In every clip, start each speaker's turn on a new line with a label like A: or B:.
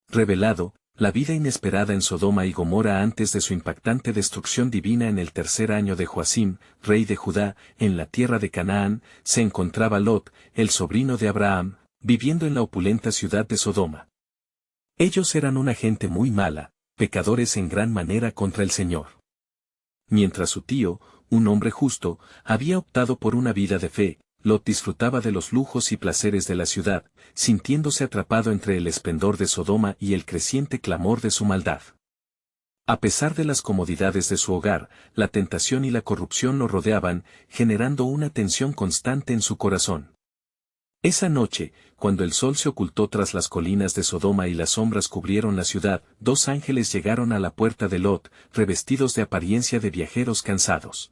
A: revelado, la vida inesperada en Sodoma y Gomorra antes de su impactante destrucción divina en el tercer año de Joacim, rey de Judá, en la tierra de Canaán, se encontraba Lot, el sobrino de Abraham, viviendo en la opulenta ciudad de Sodoma. Ellos eran una gente muy mala, pecadores en gran manera contra el Señor. Mientras su tío, un hombre justo, había optado por una vida de fe, Lot disfrutaba de los lujos y placeres de la ciudad, sintiéndose atrapado entre el esplendor de Sodoma y el creciente clamor de su maldad. A pesar de las comodidades de su hogar, la tentación y la corrupción lo rodeaban, generando una tensión constante en su corazón. Esa noche, cuando el sol se ocultó tras las colinas de Sodoma y las sombras cubrieron la ciudad, dos ángeles llegaron a la puerta de Lot, revestidos de apariencia de viajeros cansados.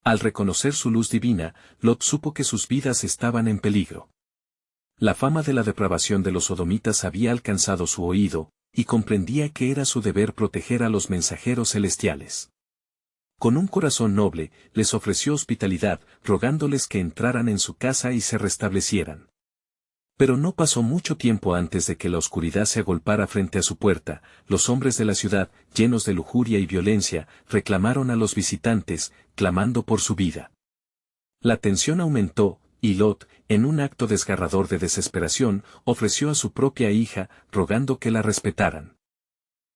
A: Al reconocer su luz divina, Lot supo que sus vidas estaban en peligro. La fama de la depravación de los sodomitas había alcanzado su oído, y comprendía que era su deber proteger a los mensajeros celestiales. Con un corazón noble, les ofreció hospitalidad, rogándoles que entraran en su casa y se restablecieran. Pero no pasó mucho tiempo antes de que la oscuridad se agolpara frente a su puerta, los hombres de la ciudad, llenos de lujuria y violencia, reclamaron a los visitantes, clamando por su vida. La tensión aumentó, y Lot, en un acto desgarrador de desesperación, ofreció a su propia hija, rogando que la respetaran.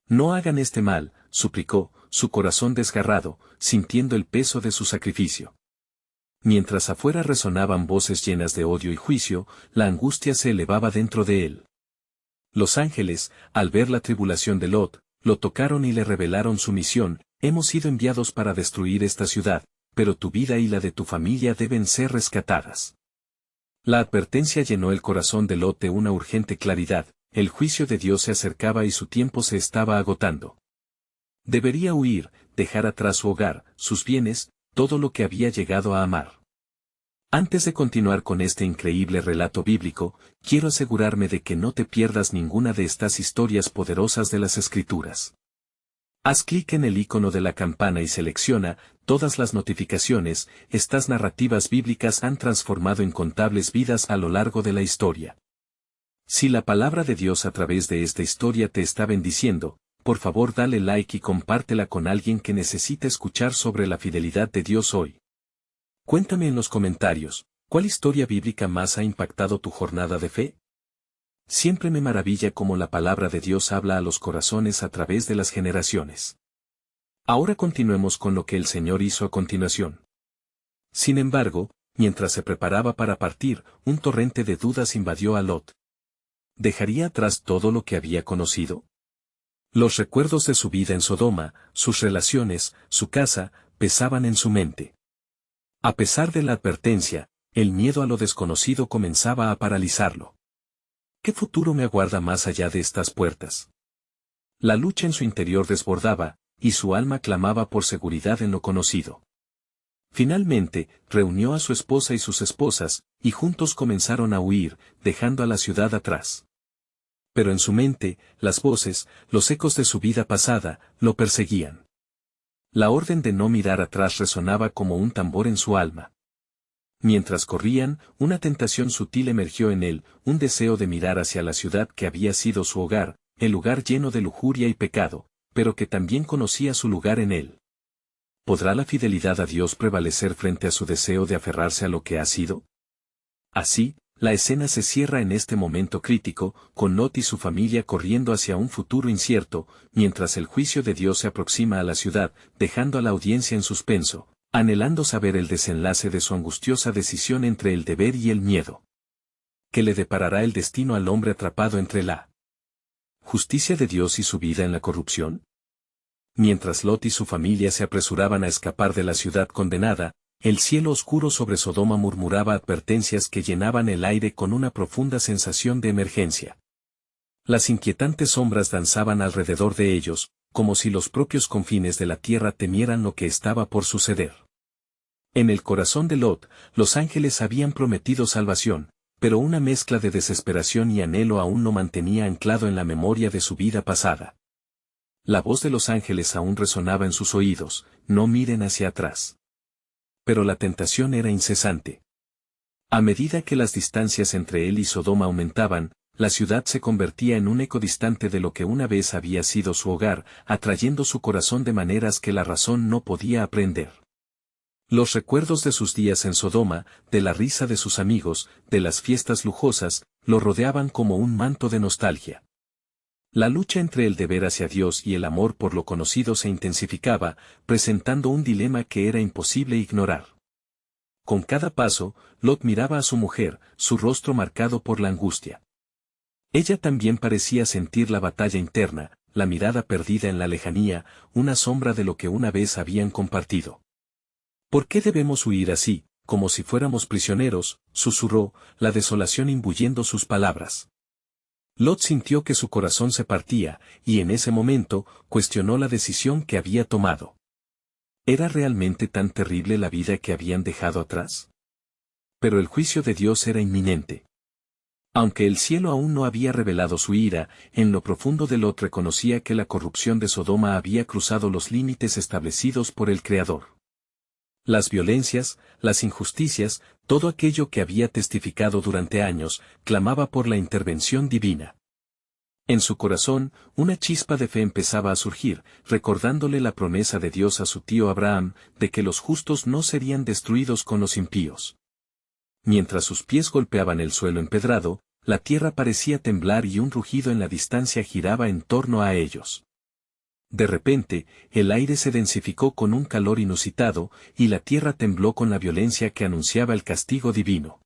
A: No hagan este mal, suplicó, su corazón desgarrado, sintiendo el peso de su sacrificio. Mientras afuera resonaban voces llenas de odio y juicio, la angustia se elevaba dentro de él. Los ángeles, al ver la tribulación de Lot, lo tocaron y le revelaron su misión: hemos sido enviados para destruir esta ciudad, pero tu vida y la de tu familia deben ser rescatadas. La advertencia llenó el corazón de Lot de una urgente claridad: el juicio de Dios se acercaba y su tiempo se estaba agotando. Debería huir, dejar atrás su hogar, sus bienes, todo lo que había llegado a amar. Antes de continuar con este increíble relato bíblico, quiero asegurarme de que no te pierdas ninguna de estas historias poderosas de las Escrituras. Haz clic en el icono de la campana y selecciona todas las notificaciones. Estas narrativas bíblicas han transformado incontables vidas a lo largo de la historia. Si la palabra de Dios a través de esta historia te está bendiciendo, por favor dale like y compártela con alguien que necesita escuchar sobre la fidelidad de Dios hoy. Cuéntame en los comentarios, ¿cuál historia bíblica más ha impactado tu jornada de fe? Siempre me maravilla cómo la palabra de Dios habla a los corazones a través de las generaciones. Ahora continuemos con lo que el Señor hizo a continuación. Sin embargo, mientras se preparaba para partir, un torrente de dudas invadió a Lot. ¿Dejaría atrás todo lo que había conocido? Los recuerdos de su vida en Sodoma, sus relaciones, su casa, pesaban en su mente. A pesar de la advertencia, el miedo a lo desconocido comenzaba a paralizarlo. ¿Qué futuro me aguarda más allá de estas puertas? La lucha en su interior desbordaba, y su alma clamaba por seguridad en lo conocido. Finalmente, reunió a su esposa y sus esposas, y juntos comenzaron a huir, dejando a la ciudad atrás. Pero en su mente, las voces, los ecos de su vida pasada, lo perseguían. La orden de no mirar atrás resonaba como un tambor en su alma. Mientras corrían, una tentación sutil emergió en él, un deseo de mirar hacia la ciudad que había sido su hogar, el lugar lleno de lujuria y pecado, pero que también conocía su lugar en él. ¿Podrá la fidelidad a Dios prevalecer frente a su deseo de aferrarse a lo que ha sido? Así, la escena se cierra en este momento crítico, con Lot y su familia corriendo hacia un futuro incierto, mientras el juicio de Dios se aproxima a la ciudad, dejando a la audiencia en suspenso, anhelando saber el desenlace de su angustiosa decisión entre el deber y el miedo. ¿Qué le deparará el destino al hombre atrapado entre la justicia de Dios y su vida en la corrupción? Mientras Lot y su familia se apresuraban a escapar de la ciudad condenada, el cielo oscuro sobre Sodoma murmuraba advertencias que llenaban el aire con una profunda sensación de emergencia. Las inquietantes sombras danzaban alrededor de ellos, como si los propios confines de la tierra temieran lo que estaba por suceder. En el corazón de Lot, los ángeles habían prometido salvación, pero una mezcla de desesperación y anhelo aún lo mantenía anclado en la memoria de su vida pasada. La voz de los ángeles aún resonaba en sus oídos: no miren hacia atrás. Pero la tentación era incesante. A medida que las distancias entre él y Sodoma aumentaban, la ciudad se convertía en un eco distante de lo que una vez había sido su hogar, atrayendo su corazón de maneras que la razón no podía aprender. Los recuerdos de sus días en Sodoma, de la risa de sus amigos, de las fiestas lujosas, lo rodeaban como un manto de nostalgia. La lucha entre el deber hacia Dios y el amor por lo conocido se intensificaba, presentando un dilema que era imposible ignorar. Con cada paso, Lot miraba a su mujer, su rostro marcado por la angustia. Ella también parecía sentir la batalla interna, la mirada perdida en la lejanía, una sombra de lo que una vez habían compartido. ¿Por qué debemos huir así, como si fuéramos prisioneros?, susurró, la desolación imbuyendo sus palabras. Lot sintió que su corazón se partía, y en ese momento, cuestionó la decisión que había tomado. ¿Era realmente tan terrible la vida que habían dejado atrás? Pero el juicio de Dios era inminente. Aunque el cielo aún no había revelado su ira, en lo profundo de Lot reconocía que la corrupción de Sodoma había cruzado los límites establecidos por el Creador. Las violencias, las injusticias, todo aquello que había testificado durante años, clamaba por la intervención divina. En su corazón, una chispa de fe empezaba a surgir, recordándole la promesa de Dios a su tío Abraham, de que los justos no serían destruidos con los impíos. Mientras sus pies golpeaban el suelo empedrado, la tierra parecía temblar y un rugido en la distancia giraba en torno a ellos. De repente, el aire se densificó con un calor inusitado, y la tierra tembló con la violencia que anunciaba el castigo divino.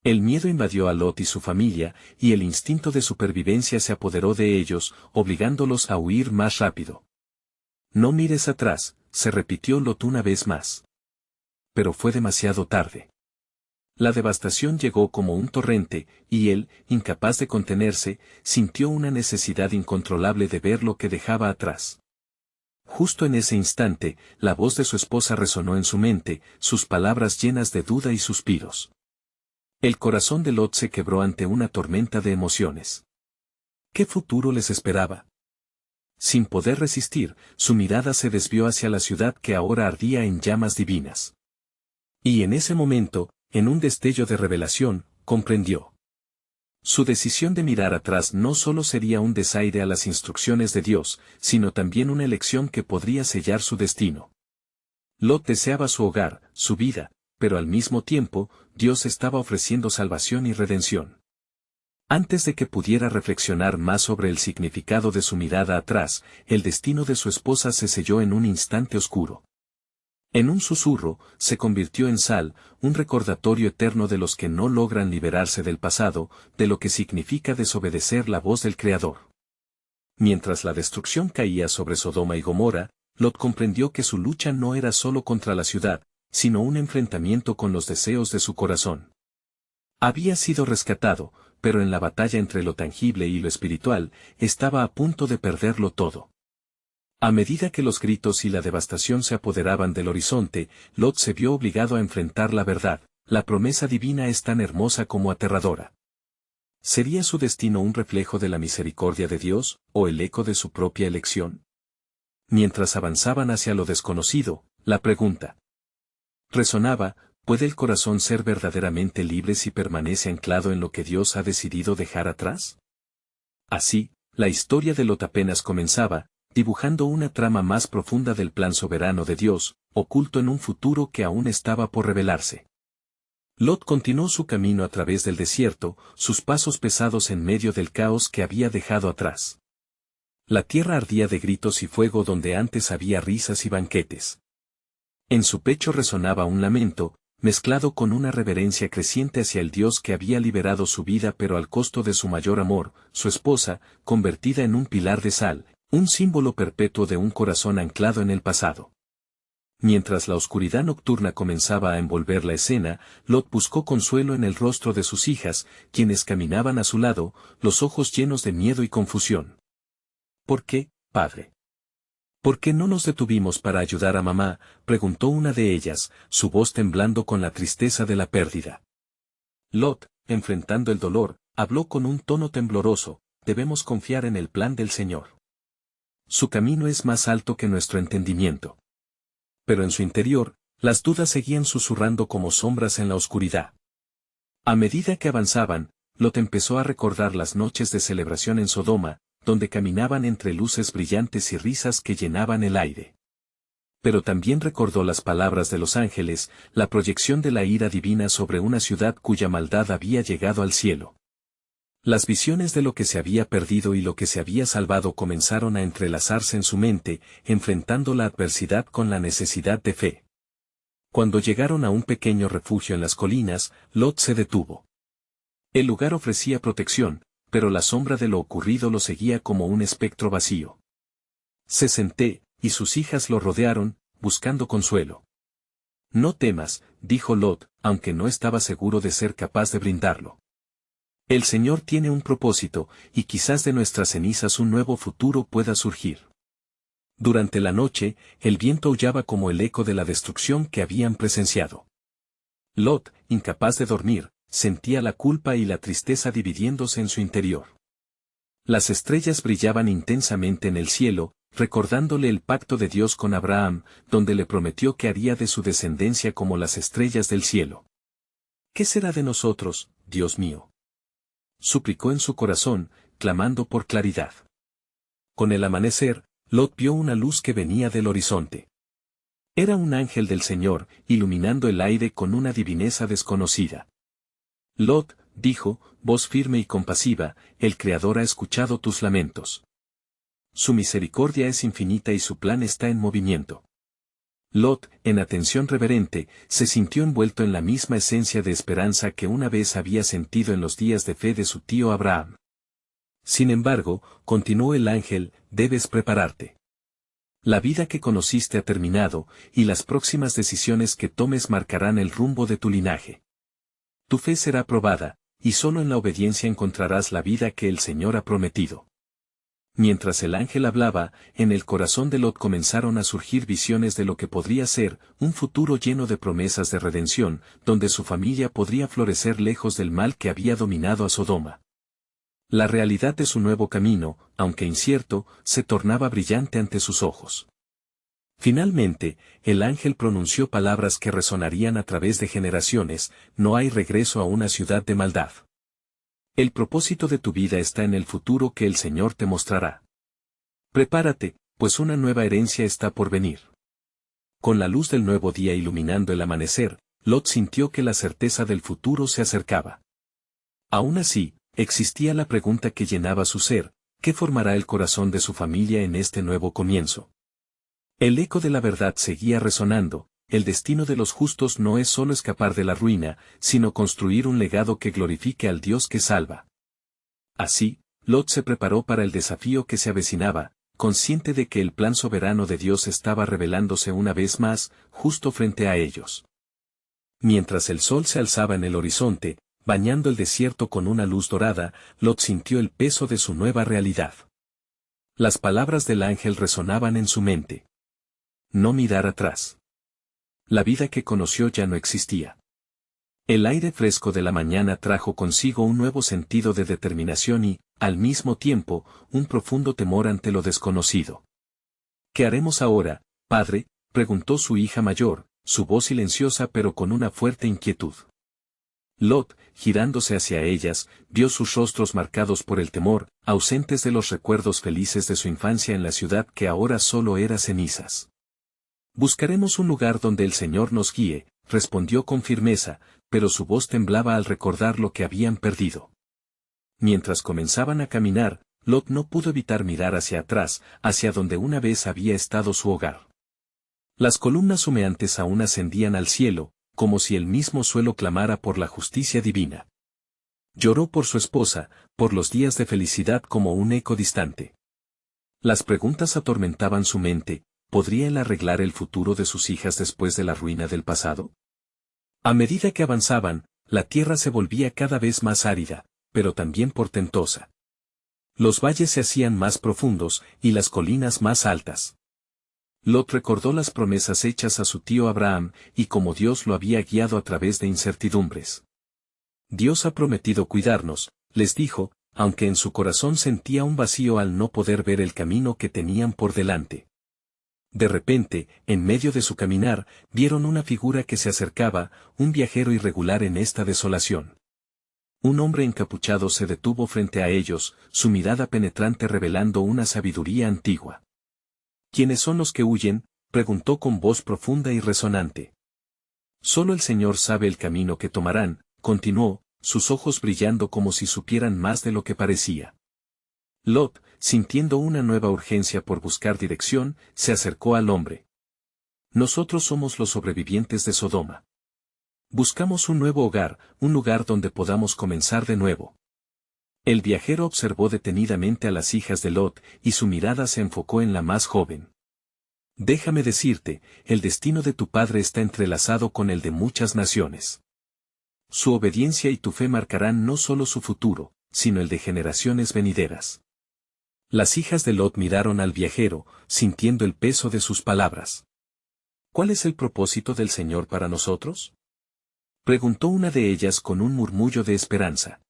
A: El miedo invadió a Lot y su familia, y el instinto de supervivencia se apoderó de ellos, obligándolos a huir más rápido. No mires atrás, se repitió Lot una vez más. Pero fue demasiado tarde. La devastación llegó como un torrente, y él, incapaz de contenerse, sintió una necesidad incontrolable de ver lo que dejaba atrás. Justo en ese instante, la voz de su esposa resonó en su mente, sus palabras llenas de duda y suspiros. El corazón de Lot se quebró ante una tormenta de emociones. ¿Qué futuro les esperaba? Sin poder resistir, su mirada se desvió hacia la ciudad que ahora ardía en llamas divinas. Y en ese momento, en un destello de revelación, comprendió. Su decisión de mirar atrás no solo sería un desaire a las instrucciones de Dios, sino también una elección que podría sellar su destino. Lot deseaba su hogar, su vida, pero al mismo tiempo, Dios estaba ofreciendo salvación y redención. Antes de que pudiera reflexionar más sobre el significado de su mirada atrás, el destino de su esposa se selló en un instante oscuro. En un susurro, se convirtió en sal, un recordatorio eterno de los que no logran liberarse del pasado, de lo que significa desobedecer la voz del Creador. Mientras la destrucción caía sobre Sodoma y Gomorra, Lot comprendió que su lucha no era solo contra la ciudad, sino un enfrentamiento con los deseos de su corazón. Había sido rescatado, pero en la batalla entre lo tangible y lo espiritual, estaba a punto de perderlo todo. A medida que los gritos y la devastación se apoderaban del horizonte, Lot se vio obligado a enfrentar la verdad. La promesa divina es tan hermosa como aterradora. ¿Sería su destino un reflejo de la misericordia de Dios, o el eco de su propia elección? Mientras avanzaban hacia lo desconocido, la pregunta resonaba: ¿puede el corazón ser verdaderamente libre si permanece anclado en lo que Dios ha decidido dejar atrás? Así, la historia de Lot apenas comenzaba, dibujando una trama más profunda del plan soberano de Dios, oculto en un futuro que aún estaba por revelarse. Lot continuó su camino a través del desierto, sus pasos pesados en medio del caos que había dejado atrás. La tierra ardía de gritos y fuego donde antes había risas y banquetes. En su pecho resonaba un lamento, mezclado con una reverencia creciente hacia el Dios que había liberado su vida pero al costo de su mayor amor, su esposa, convertida en un pilar de sal, un símbolo perpetuo de un corazón anclado en el pasado. Mientras la oscuridad nocturna comenzaba a envolver la escena, Lot buscó consuelo en el rostro de sus hijas, quienes caminaban a su lado, los ojos llenos de miedo y confusión. ¿Por qué, padre? ¿Por qué no nos detuvimos para ayudar a mamá?, preguntó una de ellas, su voz temblando con la tristeza de la pérdida. Lot, enfrentando el dolor, habló con un tono tembloroso: debemos confiar en el plan del Señor. Su camino es más alto que nuestro entendimiento. Pero en su interior, las dudas seguían susurrando como sombras en la oscuridad. A medida que avanzaban, Lot empezó a recordar las noches de celebración en Sodoma, donde caminaban entre luces brillantes y risas que llenaban el aire. Pero también recordó las palabras de los ángeles, la proyección de la ira divina sobre una ciudad cuya maldad había llegado al cielo. Las visiones de lo que se había perdido y lo que se había salvado comenzaron a entrelazarse en su mente, enfrentando la adversidad con la necesidad de fe. Cuando llegaron a un pequeño refugio en las colinas, Lot se detuvo. El lugar ofrecía protección, pero la sombra de lo ocurrido lo seguía como un espectro vacío. Se senté, y sus hijas lo rodearon, buscando consuelo. No temas, dijo Lot, aunque no estaba seguro de ser capaz de brindarlo. El Señor tiene un propósito, y quizás de nuestras cenizas un nuevo futuro pueda surgir. Durante la noche, el viento aullaba como el eco de la destrucción que habían presenciado. Lot, incapaz de dormir, sentía la culpa y la tristeza dividiéndose en su interior. Las estrellas brillaban intensamente en el cielo, recordándole el pacto de Dios con Abraham, donde le prometió que haría de su descendencia como las estrellas del cielo. ¿Qué será de nosotros, Dios mío? Suplicó en su corazón, clamando por claridad. Con el amanecer, Lot vio una luz que venía del horizonte. Era un ángel del Señor, iluminando el aire con una divineza desconocida. Lot, dijo, voz firme y compasiva, el Creador ha escuchado tus lamentos. Su misericordia es infinita y su plan está en movimiento. Lot, en atención reverente, se sintió envuelto en la misma esencia de esperanza que una vez había sentido en los días de fe de su tío Abraham. Sin embargo, continuó el ángel, debes prepararte. La vida que conociste ha terminado, y las próximas decisiones que tomes marcarán el rumbo de tu linaje. Tu fe será probada, y solo en la obediencia encontrarás la vida que el Señor ha prometido. Mientras el ángel hablaba, en el corazón de Lot comenzaron a surgir visiones de lo que podría ser un futuro lleno de promesas de redención, donde su familia podría florecer lejos del mal que había dominado a Sodoma. La realidad de su nuevo camino, aunque incierto, se tornaba brillante ante sus ojos. Finalmente, el ángel pronunció palabras que resonarían a través de generaciones: no hay regreso a una ciudad de maldad. El propósito de tu vida está en el futuro que el Señor te mostrará. Prepárate, pues una nueva herencia está por venir. Con la luz del nuevo día iluminando el amanecer, Lot sintió que la certeza del futuro se acercaba. Aún así, existía la pregunta que llenaba su ser: ¿qué formará el corazón de su familia en este nuevo comienzo? El eco de la verdad seguía resonando: el destino de los justos no es solo escapar de la ruina, sino construir un legado que glorifique al Dios que salva. Así, Lot se preparó para el desafío que se avecinaba, consciente de que el plan soberano de Dios estaba revelándose una vez más, justo frente a ellos. Mientras el sol se alzaba en el horizonte, bañando el desierto con una luz dorada, Lot sintió el peso de su nueva realidad. Las palabras del ángel resonaban en su mente. No mirar atrás. La vida que conoció ya no existía. El aire fresco de la mañana trajo consigo un nuevo sentido de determinación y, al mismo tiempo, un profundo temor ante lo desconocido. ¿Qué haremos ahora, padre?, preguntó su hija mayor, su voz silenciosa pero con una fuerte inquietud. Lot, girándose hacia ellas, vio sus rostros marcados por el temor, ausentes de los recuerdos felices de su infancia en la ciudad que ahora solo era cenizas. Buscaremos un lugar donde el Señor nos guíe, respondió con firmeza, pero su voz temblaba al recordar lo que habían perdido. Mientras comenzaban a caminar, Lot no pudo evitar mirar hacia atrás, hacia donde una vez había estado su hogar. Las columnas humeantes aún ascendían al cielo, como si el mismo suelo clamara por la justicia divina. Lloró por su esposa, por los días de felicidad como un eco distante. Las preguntas atormentaban su mente: ¿podría él arreglar el futuro de sus hijas después de la ruina del pasado? A medida que avanzaban, la tierra se volvía cada vez más árida, pero también portentosa. Los valles se hacían más profundos, y las colinas más altas. Lot recordó las promesas hechas a su tío Abraham, y cómo Dios lo había guiado a través de incertidumbres. Dios ha prometido cuidarnos, les dijo, aunque en su corazón sentía un vacío al no poder ver el camino que tenían por delante. De repente, en medio de su caminar, vieron una figura que se acercaba, un viajero irregular en esta desolación. Un hombre encapuchado se detuvo frente a ellos, su mirada penetrante revelando una sabiduría antigua. ¿Quiénes son los que huyen?, preguntó con voz profunda y resonante. Solo el Señor sabe el camino que tomarán, continuó, sus ojos brillando como si supieran más de lo que parecía. Lot, sintiendo una nueva urgencia por buscar dirección, se acercó al hombre. Nosotros somos los sobrevivientes de Sodoma. Buscamos un nuevo hogar, un lugar donde podamos comenzar de nuevo. El viajero observó detenidamente a las hijas de Lot, y su mirada se enfocó en la más joven. Déjame decirte, el destino de tu padre está entrelazado con el de muchas naciones. Su obediencia y tu fe marcarán no solo su futuro, sino el de generaciones venideras. Las hijas de Lot miraron al viajero, sintiendo el peso de sus palabras. ¿Cuál es el propósito del Señor para nosotros?, preguntó una de ellas con un murmullo de esperanza.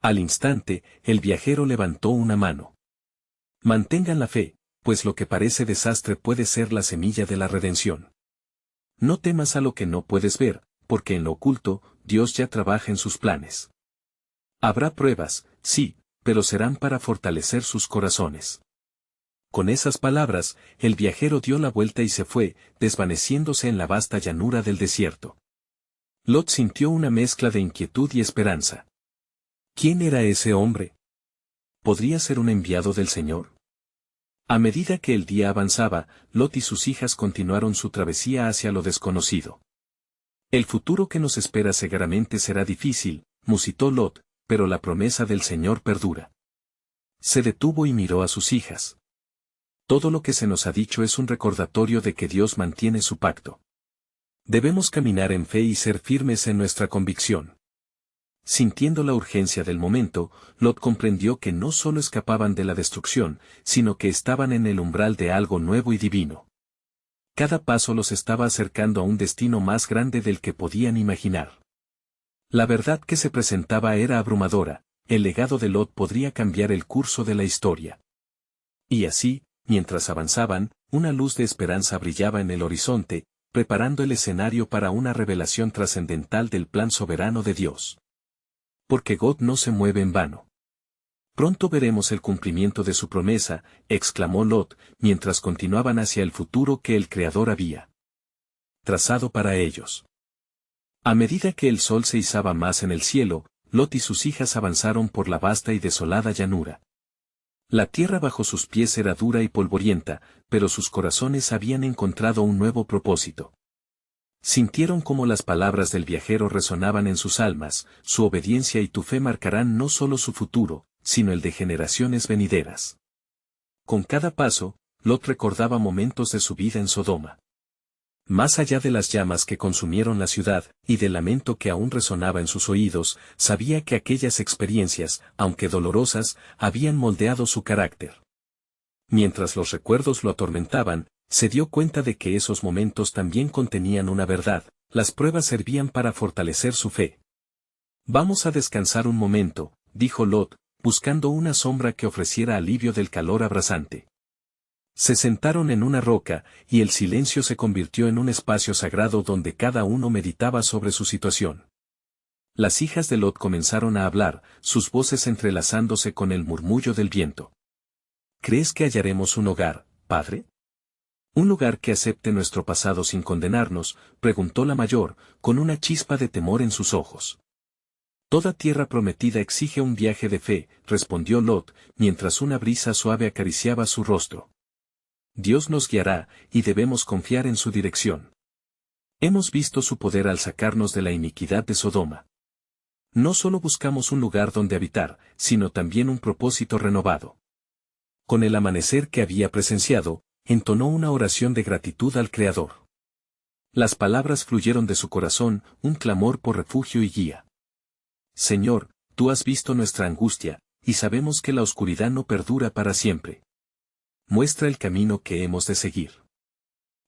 A: Al instante, el viajero levantó una mano. Mantengan la fe, pues lo que parece desastre puede ser la semilla de la redención. No temas a lo que no puedes ver, porque en lo oculto, Dios ya trabaja en sus planes. Habrá pruebas, sí, pero serán para fortalecer sus corazones. Con esas palabras, el viajero dio la vuelta y se fue, desvaneciéndose en la vasta llanura del desierto. Lot sintió una mezcla de inquietud y esperanza. ¿Quién era ese hombre? ¿Podría ser un enviado del Señor? A medida que el día avanzaba, Lot y sus hijas continuaron su travesía hacia lo desconocido. El futuro que nos espera seguramente será difícil, musitó Lot, pero la promesa del Señor perdura. Se detuvo y miró a sus hijas. Todo lo que se nos ha dicho es un recordatorio de que Dios mantiene su pacto. Debemos caminar en fe y ser firmes en nuestra convicción. Sintiendo la urgencia del momento, Lot comprendió que no solo escapaban de la destrucción, sino que estaban en el umbral de algo nuevo y divino. Cada paso los estaba acercando a un destino más grande del que podían imaginar. La verdad que se presentaba era abrumadora, el legado de Lot podría cambiar el curso de la historia. Y así, mientras avanzaban, una luz de esperanza brillaba en el horizonte, preparando el escenario para una revelación trascendental del plan soberano de Dios. Porque God no se mueve en vano. Pronto veremos el cumplimiento de su promesa, exclamó Lot, mientras continuaban hacia el futuro que el Creador había trazado para ellos. A medida que el sol se izaba más en el cielo, Lot y sus hijas avanzaron por la vasta y desolada llanura. La tierra bajo sus pies era dura y polvorienta, pero sus corazones habían encontrado un nuevo propósito. Sintieron como las palabras del viajero resonaban en sus almas, su obediencia y tu fe marcarán no solo su futuro, sino el de generaciones venideras. Con cada paso, Lot recordaba momentos de su vida en Sodoma. Más allá de las llamas que consumieron la ciudad, y del lamento que aún resonaba en sus oídos, sabía que aquellas experiencias, aunque dolorosas, habían moldeado su carácter. Mientras los recuerdos lo atormentaban, se dio cuenta de que esos momentos también contenían una verdad, las pruebas servían para fortalecer su fe. Vamos a descansar un momento, dijo Lot, buscando una sombra que ofreciera alivio del calor abrasante. Se sentaron en una roca, y el silencio se convirtió en un espacio sagrado donde cada uno meditaba sobre su situación. Las hijas de Lot comenzaron a hablar, sus voces entrelazándose con el murmullo del viento. ¿Crees que hallaremos un hogar, padre? ¿Un lugar que acepte nuestro pasado sin condenarnos?, preguntó la mayor, con una chispa de temor en sus ojos. Toda tierra prometida exige un viaje de fe, respondió Lot, mientras una brisa suave acariciaba su rostro. Dios nos guiará, y debemos confiar en su dirección. Hemos visto su poder al sacarnos de la iniquidad de Sodoma. No solo buscamos un lugar donde habitar, sino también un propósito renovado. Con el amanecer que había presenciado, entonó una oración de gratitud al Creador. Las palabras fluyeron de su corazón, un clamor por refugio y guía. Señor, tú has visto nuestra angustia, y sabemos que la oscuridad no perdura para siempre. Muestra el camino que hemos de seguir.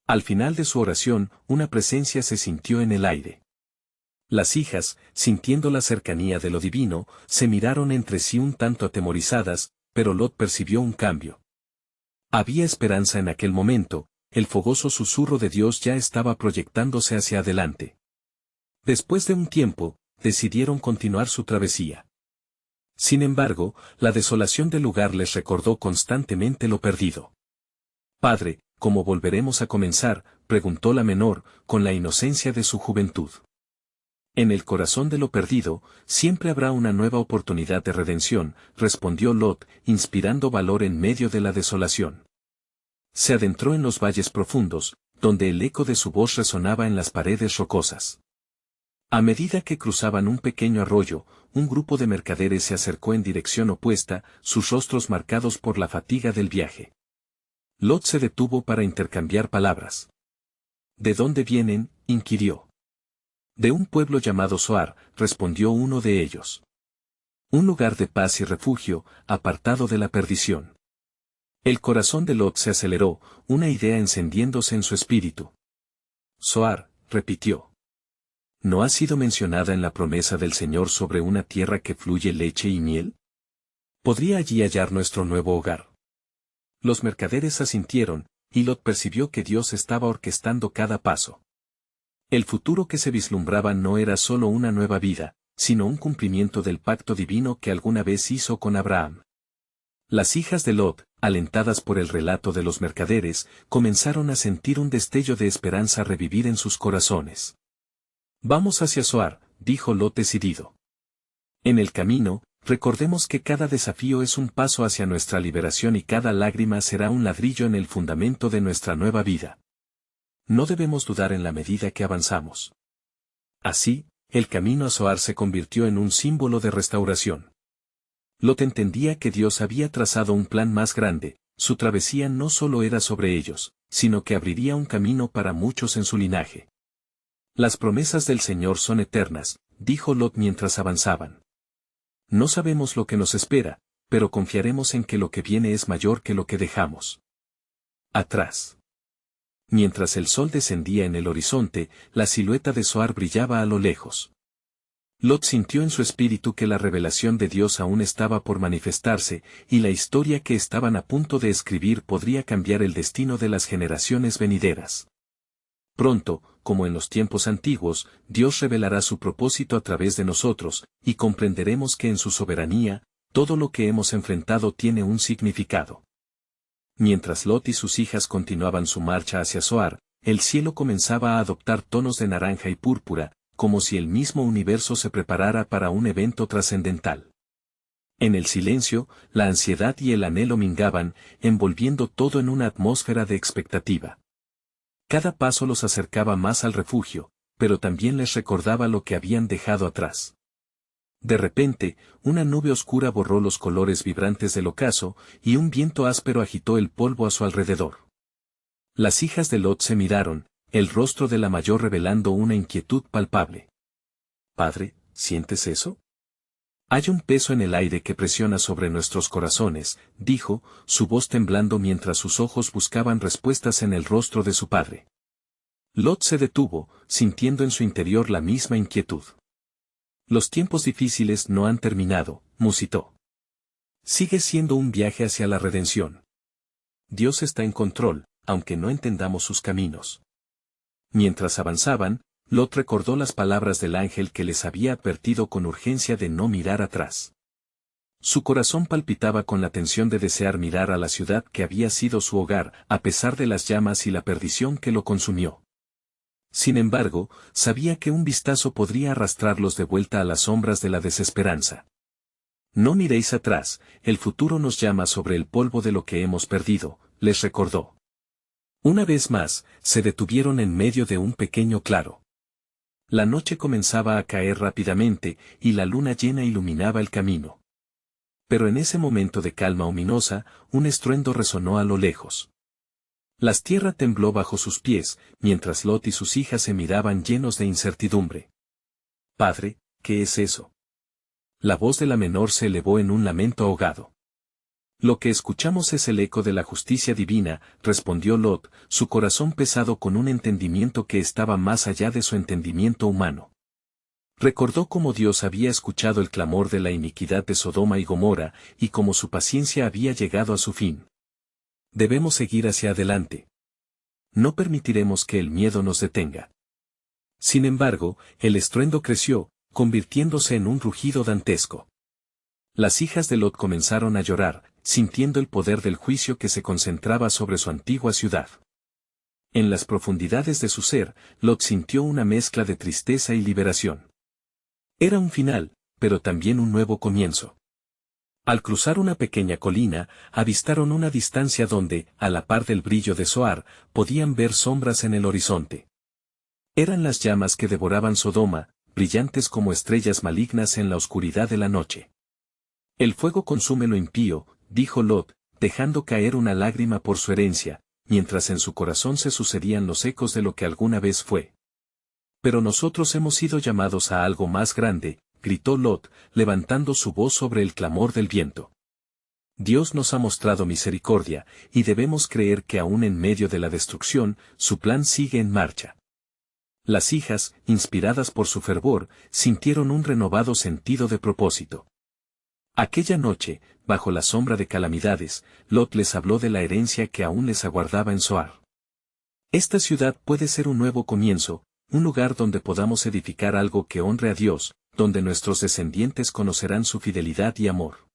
A: Al final de su oración, una presencia se sintió en el aire. Las hijas, sintiendo la cercanía de lo divino, se miraron entre sí un tanto atemorizadas, pero Lot percibió un cambio. Había esperanza en aquel momento, el fogoso susurro de Dios ya estaba proyectándose hacia adelante. Después de un tiempo, decidieron continuar su travesía. Sin embargo, la desolación del lugar les recordó constantemente lo perdido. Padre, ¿cómo volveremos a comenzar?, preguntó la menor, con la inocencia de su juventud. En el corazón de lo perdido, siempre habrá una nueva oportunidad de redención, respondió Lot, inspirando valor en medio de la desolación. Se adentró en los valles profundos, donde el eco de su voz resonaba en las paredes rocosas. A medida que cruzaban un pequeño arroyo, un grupo de mercaderes se acercó en dirección opuesta, sus rostros marcados por la fatiga del viaje. Lot se detuvo para intercambiar palabras. ¿De dónde vienen?, inquirió. De un pueblo llamado Zoar, respondió uno de ellos. Un lugar de paz y refugio, apartado de la perdición. El corazón de Lot se aceleró, una idea encendiéndose en su espíritu. Zoar, repitió. ¿No ha sido mencionada en la promesa del Señor sobre una tierra que fluye leche y miel? ¿Podría allí hallar nuestro nuevo hogar? Los mercaderes asintieron, y Lot percibió que Dios estaba orquestando cada paso. El futuro que se vislumbraba no era solo una nueva vida, sino un cumplimiento del pacto divino que alguna vez hizo con Abraham. Las hijas de Lot, alentadas por el relato de los mercaderes, comenzaron a sentir un destello de esperanza revivir en sus corazones. Vamos hacia Zoar, dijo Lot decidido. En el camino, recordemos que cada desafío es un paso hacia nuestra liberación y cada lágrima será un ladrillo en el fundamento de nuestra nueva vida. No debemos dudar en la medida que avanzamos. Así, el camino a Zoar se convirtió en un símbolo de restauración. Lot entendía que Dios había trazado un plan más grande, su travesía no solo era sobre ellos, sino que abriría un camino para muchos en su linaje. Las promesas del Señor son eternas, dijo Lot mientras avanzaban. No sabemos lo que nos espera, pero confiaremos en que lo que viene es mayor que lo que dejamos atrás. Mientras el sol descendía en el horizonte, la silueta de Zoar brillaba a lo lejos. Lot sintió en su espíritu que la revelación de Dios aún estaba por manifestarse, y la historia que estaban a punto de escribir podría cambiar el destino de las generaciones venideras. Pronto, como en los tiempos antiguos, Dios revelará su propósito a través de nosotros, y comprenderemos que en su soberanía, todo lo que hemos enfrentado tiene un significado. Mientras Lot y sus hijas continuaban su marcha hacia Zoar, el cielo comenzaba a adoptar tonos de naranja y púrpura, como si el mismo universo se preparara para un evento trascendental. En el silencio, la ansiedad y el anhelo mingaban, envolviendo todo en una atmósfera de expectativa. Cada paso los acercaba más al refugio, pero también les recordaba lo que habían dejado atrás. De repente, una nube oscura borró los colores vibrantes del ocaso, y un viento áspero agitó el polvo a su alrededor. Las hijas de Lot se miraron, el rostro de la mayor revelando una inquietud palpable. Padre, ¿sientes eso? Hay un peso en el aire que presiona sobre nuestros corazones, dijo, su voz temblando mientras sus ojos buscaban respuestas en el rostro de su padre. Lot se detuvo, sintiendo en su interior la misma inquietud. Los tiempos difíciles no han terminado, musitó. Sigue siendo un viaje hacia la redención. Dios está en control, aunque no entendamos sus caminos. Mientras avanzaban, Lot recordó las palabras del ángel que les había advertido con urgencia de no mirar atrás. Su corazón palpitaba con la tensión de desear mirar a la ciudad que había sido su hogar, a pesar de las llamas y la perdición que lo consumió. Sin embargo, sabía que un vistazo podría arrastrarlos de vuelta a las sombras de la desesperanza. No miréis atrás, el futuro nos llama sobre el polvo de lo que hemos perdido, les recordó. Una vez más, se detuvieron en medio de un pequeño claro. La noche comenzaba a caer rápidamente, y la luna llena iluminaba el camino. Pero en ese momento de calma ominosa, un estruendo resonó a lo lejos. La tierra tembló bajo sus pies, mientras Lot y sus hijas se miraban llenos de incertidumbre. Padre, ¿qué es eso? La voz de la menor se elevó en un lamento ahogado. Lo que escuchamos es el eco de la justicia divina, respondió Lot, su corazón pesado con un entendimiento que estaba más allá de su entendimiento humano. Recordó cómo Dios había escuchado el clamor de la iniquidad de Sodoma y Gomorra, y cómo su paciencia había llegado a su fin. Debemos seguir hacia adelante. No permitiremos que el miedo nos detenga. Sin embargo, el estruendo creció, convirtiéndose en un rugido dantesco. Las hijas de Lot comenzaron a llorar, sintiendo el poder del juicio que se concentraba sobre su antigua ciudad. En las profundidades de su ser, Lot sintió una mezcla de tristeza y liberación. Era un final, pero también un nuevo comienzo. Al cruzar una pequeña colina, avistaron una distancia donde, a la par del brillo de Zoar, podían ver sombras en el horizonte. Eran las llamas que devoraban Sodoma, brillantes como estrellas malignas en la oscuridad de la noche. El fuego consume lo impío, dijo Lot, dejando caer una lágrima por su herencia, mientras en su corazón se sucedían los ecos de lo que alguna vez fue. Pero nosotros hemos sido llamados a algo más grande, gritó Lot, levantando su voz sobre el clamor del viento. Dios nos ha mostrado misericordia, y debemos creer que aún en medio de la destrucción, su plan sigue en marcha. Las hijas, inspiradas por su fervor, sintieron un renovado sentido de propósito. Aquella noche, bajo la sombra de calamidades, Lot les habló de la herencia que aún les aguardaba en Zoar. Esta ciudad puede ser un nuevo comienzo, un lugar donde podamos edificar algo que honre a Dios, donde nuestros descendientes conocerán su fidelidad y amor.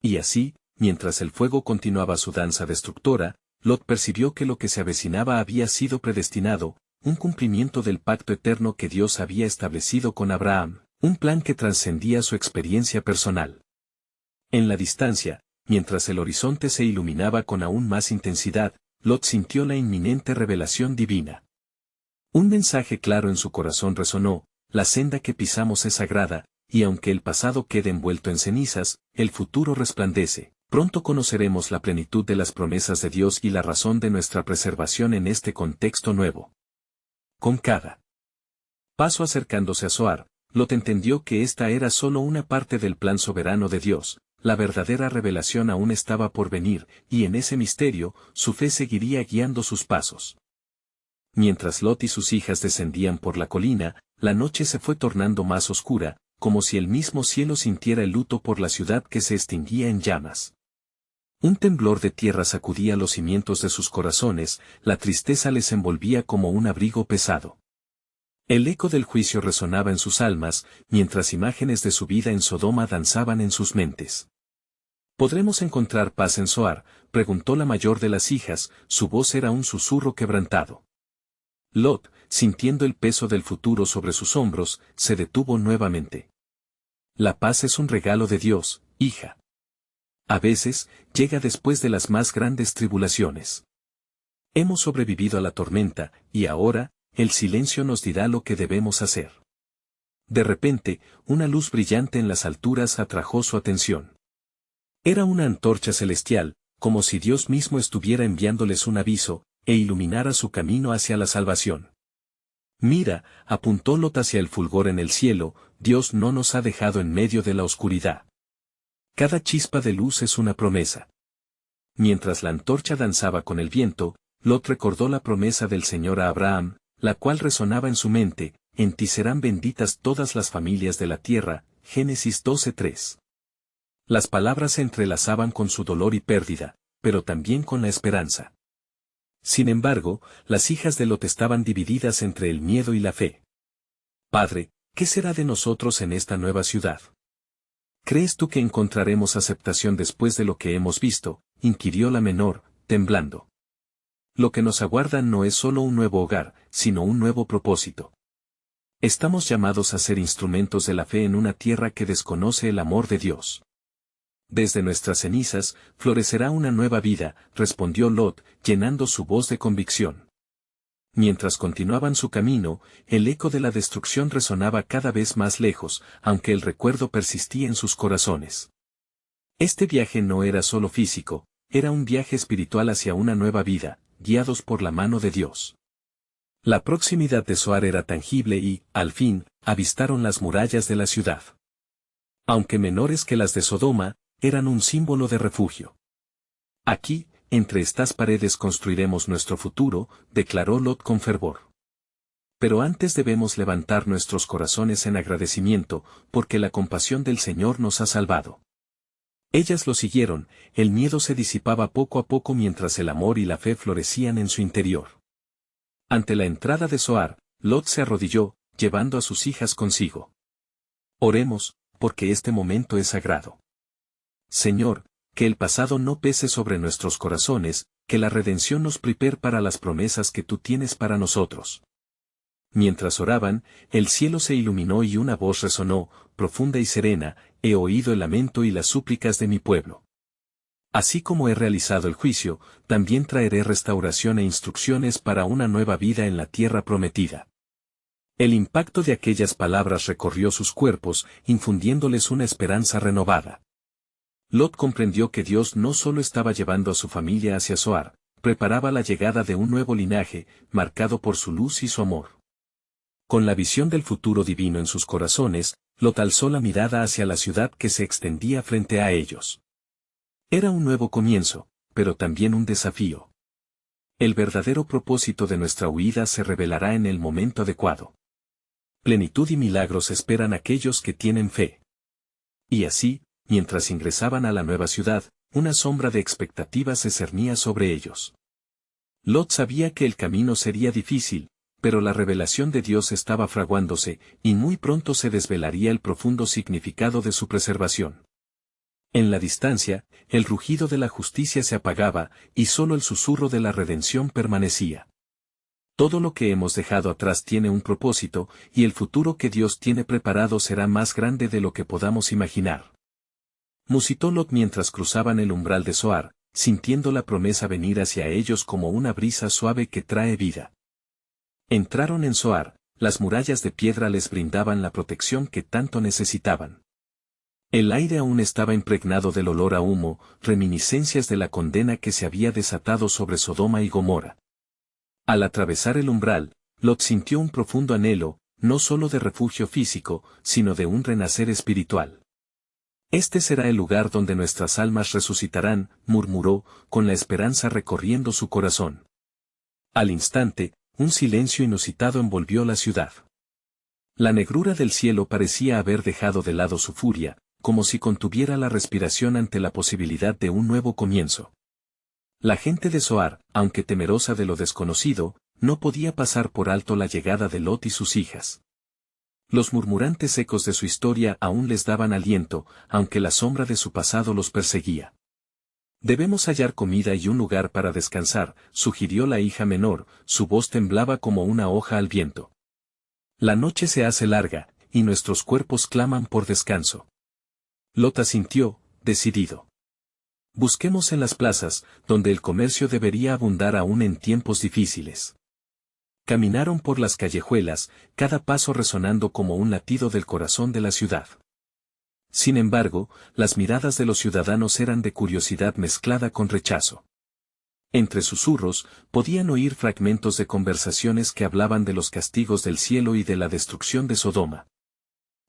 A: Y así, mientras el fuego continuaba su danza destructora, Lot percibió que lo que se avecinaba había sido predestinado, un cumplimiento del pacto eterno que Dios había establecido con Abraham, un plan que trascendía su experiencia personal. En la distancia, mientras el horizonte se iluminaba con aún más intensidad, Lot sintió la inminente revelación divina. Un mensaje claro en su corazón resonó: la senda que pisamos es sagrada, y aunque el pasado quede envuelto en cenizas, el futuro resplandece. Pronto conoceremos la plenitud de las promesas de Dios y la razón de nuestra preservación en este contexto nuevo. Con cada paso acercándose a Zoar, Lot entendió que esta era solo una parte del plan soberano de Dios. La verdadera revelación aún estaba por venir, y en ese misterio, su fe seguiría guiando sus pasos. Mientras Lot y sus hijas descendían por la colina, la noche se fue tornando más oscura, como si el mismo cielo sintiera el luto por la ciudad que se extinguía en llamas. Un temblor de tierra sacudía los cimientos de sus corazones, la tristeza les envolvía como un abrigo pesado. El eco del juicio resonaba en sus almas, mientras imágenes de su vida en Sodoma danzaban en sus mentes. ¿Podremos encontrar paz en Zoar?, preguntó la mayor de las hijas, su voz era un susurro quebrantado. Lot, sintiendo el peso del futuro sobre sus hombros, se detuvo nuevamente. La paz es un regalo de Dios, hija. A veces, llega después de las más grandes tribulaciones. Hemos sobrevivido a la tormenta, y ahora, el silencio nos dirá lo que debemos hacer. De repente, una luz brillante en las alturas atrajo su atención. Era una antorcha celestial, como si Dios mismo estuviera enviándoles un aviso, e iluminara su camino hacia la salvación. Mira, apuntó Lot hacia el fulgor en el cielo, Dios no nos ha dejado en medio de la oscuridad. Cada chispa de luz es una promesa. Mientras la antorcha danzaba con el viento, Lot recordó la promesa del Señor a Abraham, la cual resonaba en su mente: en ti serán benditas todas las familias de la tierra, Génesis 12:3. Las palabras se entrelazaban con su dolor y pérdida, pero también con la esperanza. Sin embargo, las hijas de Lot estaban divididas entre el miedo y la fe. Padre, ¿qué será de nosotros en esta nueva ciudad? ¿Crees tú que encontraremos aceptación después de lo que hemos visto?, inquirió la menor, temblando. Lo que nos aguarda no es solo un nuevo hogar, sino un nuevo propósito. Estamos llamados a ser instrumentos de la fe en una tierra que desconoce el amor de Dios. Desde nuestras cenizas, florecerá una nueva vida, respondió Lot, llenando su voz de convicción. Mientras continuaban su camino, el eco de la destrucción resonaba cada vez más lejos, aunque el recuerdo persistía en sus corazones. Este viaje no era solo físico, era un viaje espiritual hacia una nueva vida, guiados por la mano de Dios. La proximidad de Zoar era tangible y, al fin, avistaron las murallas de la ciudad. Aunque menores que las de Sodoma, eran un símbolo de refugio. Aquí, entre estas paredes construiremos nuestro futuro, declaró Lot con fervor. Pero antes debemos levantar nuestros corazones en agradecimiento, porque la compasión del Señor nos ha salvado. Ellas lo siguieron, el miedo se disipaba poco a poco mientras el amor y la fe florecían en su interior. Ante la entrada de Zoar, Lot se arrodilló, llevando a sus hijas consigo. Oremos, porque este momento es sagrado. Señor, que el pasado no pese sobre nuestros corazones, que la redención nos prepare para las promesas que tú tienes para nosotros. Mientras oraban, el cielo se iluminó y una voz resonó, profunda y serena: he oído el lamento y las súplicas de mi pueblo. Así como he realizado el juicio, también traeré restauración e instrucciones para una nueva vida en la tierra prometida. El impacto de aquellas palabras recorrió sus cuerpos, infundiéndoles una esperanza renovada. Lot comprendió que Dios no solo estaba llevando a su familia hacia Zoar, preparaba la llegada de un nuevo linaje, marcado por su luz y su amor. Con la visión del futuro divino en sus corazones, Lot alzó la mirada hacia la ciudad que se extendía frente a ellos. Era un nuevo comienzo, pero también un desafío. El verdadero propósito de nuestra huida se revelará en el momento adecuado. Plenitud y milagros esperan a aquellos que tienen fe. Y así, mientras ingresaban a la nueva ciudad, una sombra de expectativa se cernía sobre ellos. Lot sabía que el camino sería difícil, pero la revelación de Dios estaba fraguándose, y muy pronto se desvelaría el profundo significado de su preservación. En la distancia, el rugido de la justicia se apagaba, y solo el susurro de la redención permanecía. Todo lo que hemos dejado atrás tiene un propósito, y el futuro que Dios tiene preparado será más grande de lo que podamos imaginar. Musitó Lot mientras cruzaban el umbral de Zoar, sintiendo la promesa venir hacia ellos como una brisa suave que trae vida. Entraron en Zoar, las murallas de piedra les brindaban la protección que tanto necesitaban. El aire aún estaba impregnado del olor a humo, reminiscencias de la condena que se había desatado sobre Sodoma y Gomorra. Al atravesar el umbral, Lot sintió un profundo anhelo, no solo de refugio físico, sino de un renacer espiritual. Este será el lugar donde nuestras almas resucitarán, murmuró, con la esperanza recorriendo su corazón. Al instante, un silencio inusitado envolvió la ciudad. La negrura del cielo parecía haber dejado de lado su furia, como si contuviera la respiración ante la posibilidad de un nuevo comienzo. La gente de Zoar, aunque temerosa de lo desconocido, no podía pasar por alto la llegada de Lot y sus hijas. Los murmurantes ecos de su historia aún les daban aliento, aunque la sombra de su pasado los perseguía. Debemos hallar comida y un lugar para descansar, sugirió la hija menor, su voz temblaba como una hoja al viento. La noche se hace larga, y nuestros cuerpos claman por descanso. Lot asintió, decidido. Busquemos en las plazas, donde el comercio debería abundar aún en tiempos difíciles. Caminaron por las callejuelas, cada paso resonando como un latido del corazón de la ciudad. Sin embargo, las miradas de los ciudadanos eran de curiosidad mezclada con rechazo. Entre susurros, podían oír fragmentos de conversaciones que hablaban de los castigos del cielo y de la destrucción de Sodoma.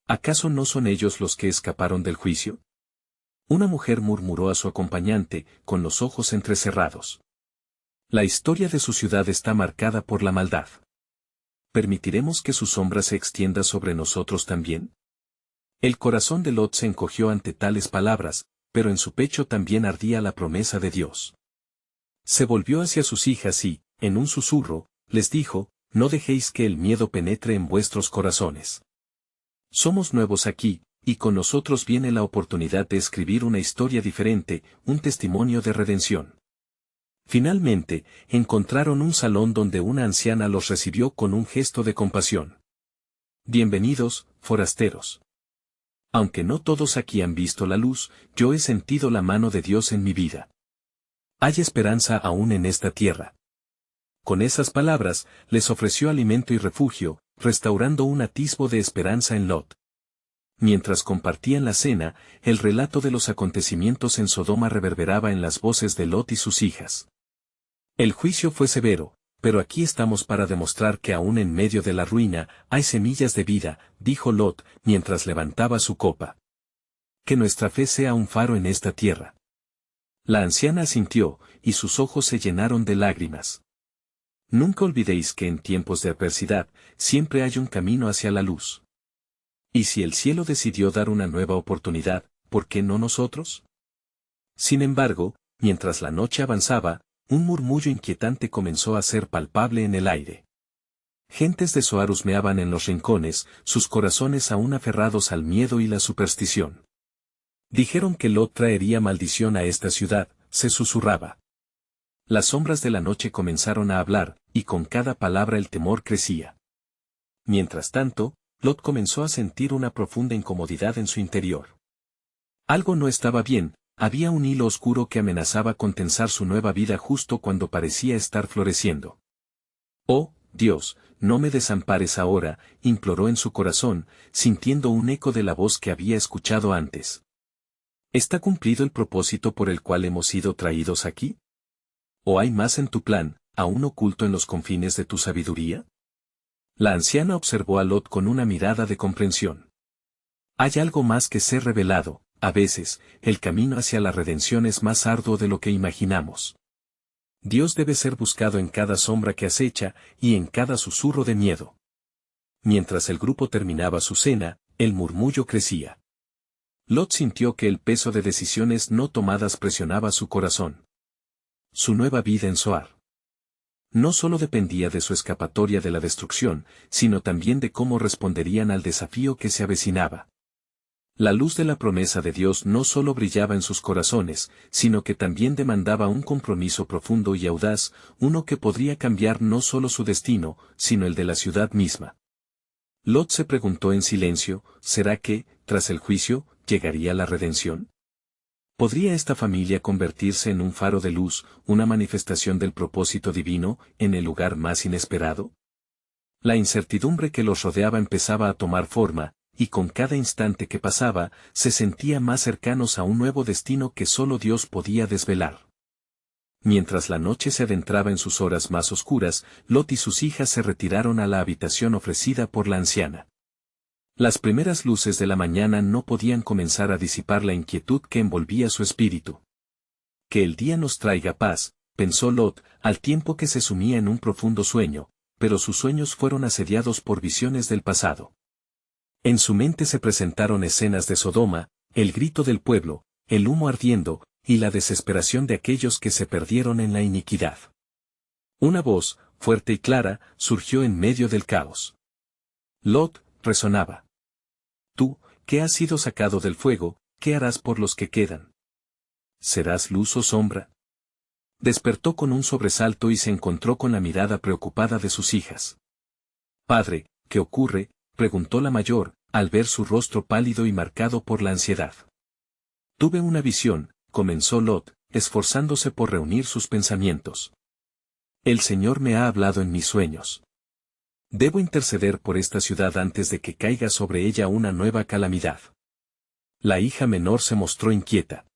A: ¿Acaso no son ellos los que escaparon del juicio? Una mujer murmuró a su acompañante, con los ojos entrecerrados. La historia de su ciudad está marcada por la maldad. ¿Permitiremos que su sombra se extienda sobre nosotros también? El corazón de Lot se encogió ante tales palabras, pero en su pecho también ardía la promesa de Dios. Se volvió hacia sus hijas y, en un susurro, les dijo: no dejéis que el miedo penetre en vuestros corazones. Somos nuevos aquí, y con nosotros viene la oportunidad de escribir una historia diferente, un testimonio de redención. Finalmente, encontraron un salón donde una anciana los recibió con un gesto de compasión. Bienvenidos, forasteros. Aunque no todos aquí han visto la luz, yo he sentido la mano de Dios en mi vida. Hay esperanza aún en esta tierra. Con esas palabras, les ofreció alimento y refugio, restaurando un atisbo de esperanza en Lot. Mientras compartían la cena, el relato de los acontecimientos en Sodoma reverberaba en las voces de Lot y sus hijas. El juicio fue severo, pero aquí estamos para demostrar que aún en medio de la ruina, hay semillas de vida, dijo Lot, mientras levantaba su copa. Que nuestra fe sea un faro en esta tierra. La anciana asintió, y sus ojos se llenaron de lágrimas. Nunca olvidéis que en tiempos de adversidad, siempre hay un camino hacia la luz. ¿Y si el cielo decidió dar una nueva oportunidad, por qué no nosotros? Sin embargo, mientras la noche avanzaba, un murmullo inquietante comenzó a ser palpable en el aire. Gentes de Zoar husmeaban en los rincones, sus corazones aún aferrados al miedo y la superstición. Dijeron que Lot traería maldición a esta ciudad, se susurraba. Las sombras de la noche comenzaron a hablar, y con cada palabra el temor crecía. Mientras tanto, Lot comenzó a sentir una profunda incomodidad en su interior. Algo no estaba bien, había un hilo oscuro que amenazaba con tensar su nueva vida justo cuando parecía estar floreciendo. Oh, Dios, no me desampares ahora, imploró en su corazón, sintiendo un eco de la voz que había escuchado antes. ¿Está cumplido el propósito por el cual hemos sido traídos aquí? ¿O hay más en tu plan, aún oculto en los confines de tu sabiduría? La anciana observó a Lot con una mirada de comprensión. Hay algo más que ser revelado, a veces, el camino hacia la redención es más arduo de lo que imaginamos. Dios debe ser buscado en cada sombra que acecha, y en cada susurro de miedo. Mientras el grupo terminaba su cena, el murmullo crecía. Lot sintió que el peso de decisiones no tomadas presionaba su corazón. Su nueva vida en Zoar no solo dependía de su escapatoria de la destrucción, sino también de cómo responderían al desafío que se avecinaba. La luz de la promesa de Dios no solo brillaba en sus corazones, sino que también demandaba un compromiso profundo y audaz, uno que podría cambiar no solo su destino, sino el de la ciudad misma. Lot se preguntó en silencio, ¿será que, tras el juicio, llegaría la redención? ¿Podría esta familia convertirse en un faro de luz, una manifestación del propósito divino, en el lugar más inesperado? La incertidumbre que los rodeaba empezaba a tomar forma, y con cada instante que pasaba, se sentía más cercanos a un nuevo destino que solo Dios podía desvelar. Mientras la noche se adentraba en sus horas más oscuras, Lot y sus hijas se retiraron a la habitación ofrecida por la anciana. Las primeras luces de la mañana no podían comenzar a disipar la inquietud que envolvía su espíritu. Que el día nos traiga paz, pensó Lot, al tiempo que se sumía en un profundo sueño, pero sus sueños fueron asediados por visiones del pasado. En su mente se presentaron escenas de Sodoma, el grito del pueblo, el humo ardiendo, y la desesperación de aquellos que se perdieron en la iniquidad. Una voz, fuerte y clara, surgió en medio del caos. Lot, resonaba. Tú, que has sido sacado del fuego, ¿qué harás por los que quedan? ¿Serás luz o sombra? Despertó con un sobresalto y se encontró con la mirada preocupada de sus hijas. Padre, ¿qué ocurre?, preguntó la mayor, al ver su rostro pálido y marcado por la ansiedad. Tuve una visión, comenzó Lot, esforzándose por reunir sus pensamientos. El Señor me ha hablado en mis sueños. Debo interceder por esta ciudad antes de que caiga sobre ella una nueva calamidad. La hija menor se mostró inquieta.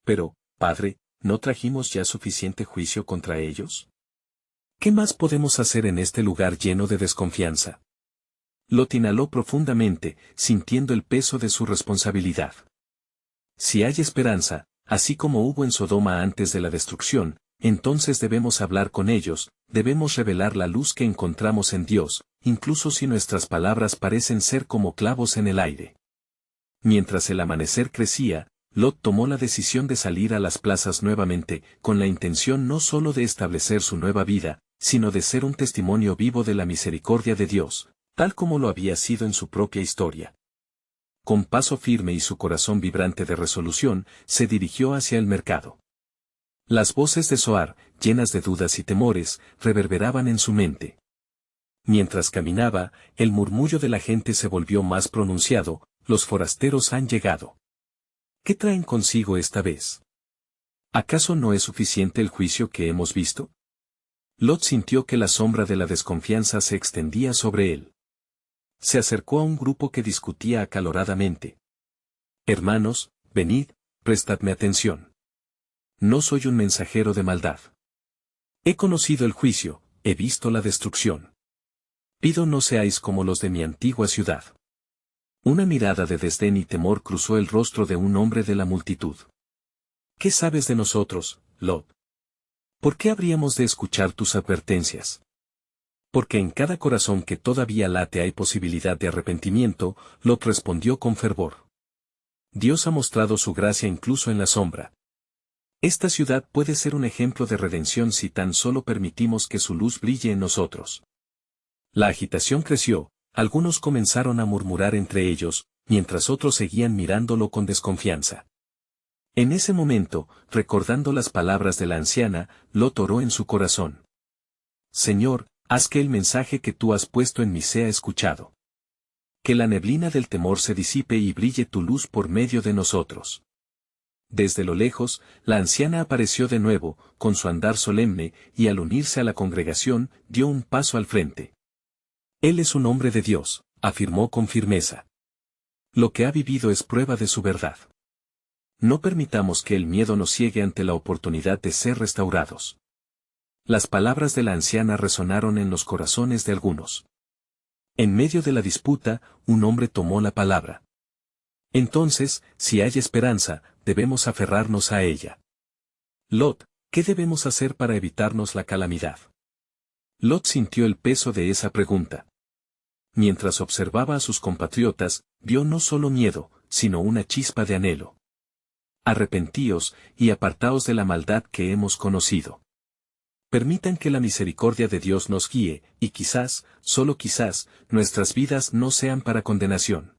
A: Pero, padre, ¿no trajimos ya suficiente juicio contra ellos? ¿Qué más podemos hacer en este lugar lleno de desconfianza? Lot inhaló profundamente, sintiendo el peso de su responsabilidad. Si hay esperanza, así como hubo en Sodoma antes de la destrucción, entonces debemos hablar con ellos, debemos revelar la luz que encontramos en Dios, incluso si nuestras palabras parecen ser como clavos en el aire. Mientras el amanecer crecía, Lot tomó la decisión de salir a las plazas nuevamente, con la intención no solo de establecer su nueva vida, sino de ser un testimonio vivo de la misericordia de Dios, tal como lo había sido en su propia historia. Con paso firme y su corazón vibrante de resolución, se dirigió hacia el mercado. Las voces de Zoar, llenas de dudas y temores, reverberaban en su mente. Mientras caminaba, el murmullo de la gente se volvió más pronunciado, los forasteros han llegado. ¿Qué traen consigo esta vez? ¿Acaso no es suficiente el juicio que hemos visto? Lot sintió que la sombra de la desconfianza se extendía sobre él. Se acercó a un grupo que discutía acaloradamente. Hermanos, venid, prestadme atención. No soy un mensajero de maldad. He conocido el juicio, he visto la destrucción. Pido no seáis como los de mi antigua ciudad. Una mirada de desdén y temor cruzó el rostro de un hombre de la multitud. ¿Qué sabes de nosotros, Lot? ¿Por qué habríamos de escuchar tus advertencias? Porque en cada corazón que todavía late hay posibilidad de arrepentimiento, Lot respondió con fervor. Dios ha mostrado su gracia incluso en la sombra. Esta ciudad puede ser un ejemplo de redención si tan solo permitimos que su luz brille en nosotros. La agitación creció, algunos comenzaron a murmurar entre ellos, mientras otros seguían mirándolo con desconfianza. En ese momento, recordando las palabras de la anciana, Lot oró en su corazón. Señor, haz que el mensaje que tú has puesto en mí sea escuchado. Que la neblina del temor se disipe y brille tu luz por medio de nosotros. Desde lo lejos, la anciana apareció de nuevo, con su andar solemne, y al unirse a la congregación, dio un paso al frente. Él es un hombre de Dios, afirmó con firmeza. Lo que ha vivido es prueba de su verdad. No permitamos que el miedo nos ciegue ante la oportunidad de ser restaurados. Las palabras de la anciana resonaron en los corazones de algunos. En medio de la disputa, un hombre tomó la palabra. Entonces, si hay esperanza, debemos aferrarnos a ella. Lot, ¿qué debemos hacer para evitarnos la calamidad? Lot sintió el peso de esa pregunta. Mientras observaba a sus compatriotas, vio no solo miedo, sino una chispa de anhelo. Arrepentíos, y apartaos de la maldad que hemos conocido. Permitan que la misericordia de Dios nos guíe, y quizás, solo quizás, nuestras vidas no sean para condenación.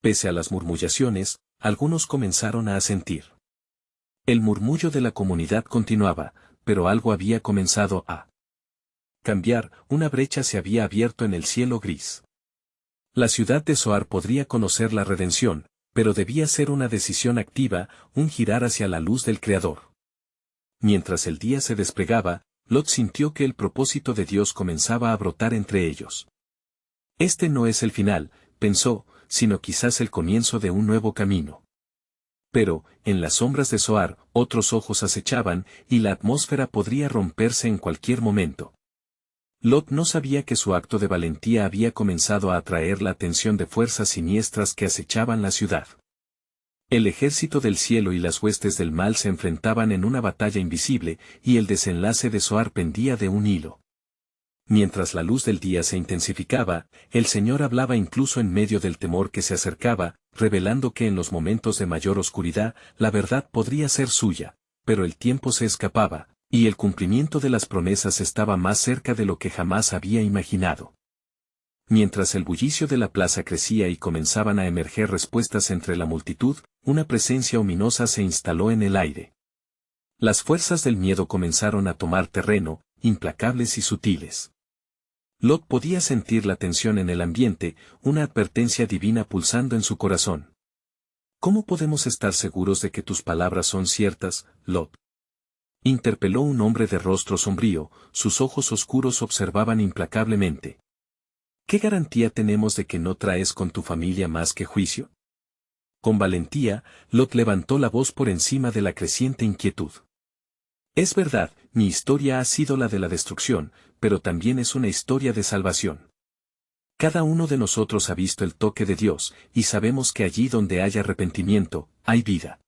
A: Pese a las murmuraciones, algunos comenzaron a asentir. El murmullo de la comunidad continuaba, pero algo había comenzado a cambiar, una brecha se había abierto en el cielo gris. La ciudad de Zoar podría conocer la redención, pero debía ser una decisión activa, un girar hacia la luz del Creador. Mientras el día se desplegaba, Lot sintió que el propósito de Dios comenzaba a brotar entre ellos. Este no es el final, pensó, sino quizás el comienzo de un nuevo camino. Pero, en las sombras de Zoar, otros ojos acechaban, y la atmósfera podría romperse en cualquier momento. Lot no sabía que su acto de valentía había comenzado a atraer la atención de fuerzas siniestras que acechaban la ciudad. El ejército del cielo y las huestes del mal se enfrentaban en una batalla invisible, y el desenlace de Zoar pendía de un hilo. Mientras la luz del día se intensificaba, el Señor hablaba incluso en medio del temor que se acercaba, revelando que en los momentos de mayor oscuridad, la verdad podría ser suya, pero el tiempo se escapaba, y el cumplimiento de las promesas estaba más cerca de lo que jamás había imaginado. Mientras el bullicio de la plaza crecía y comenzaban a emerger respuestas entre la multitud, una presencia ominosa se instaló en el aire. Las fuerzas del miedo comenzaron a tomar terreno, implacables y sutiles. Lot podía sentir la tensión en el ambiente, una advertencia divina pulsando en su corazón. ¿Cómo podemos estar seguros de que tus palabras son ciertas, Lot? Interpeló un hombre de rostro sombrío, sus ojos oscuros observaban implacablemente. ¿Qué garantía tenemos de que no traes con tu familia más que juicio? Con valentía, Lot levantó la voz por encima de la creciente inquietud. Es verdad, mi historia ha sido la de la destrucción, pero también es una historia de salvación. Cada uno de nosotros ha visto el toque de Dios, y sabemos que allí donde hay arrepentimiento, hay vida.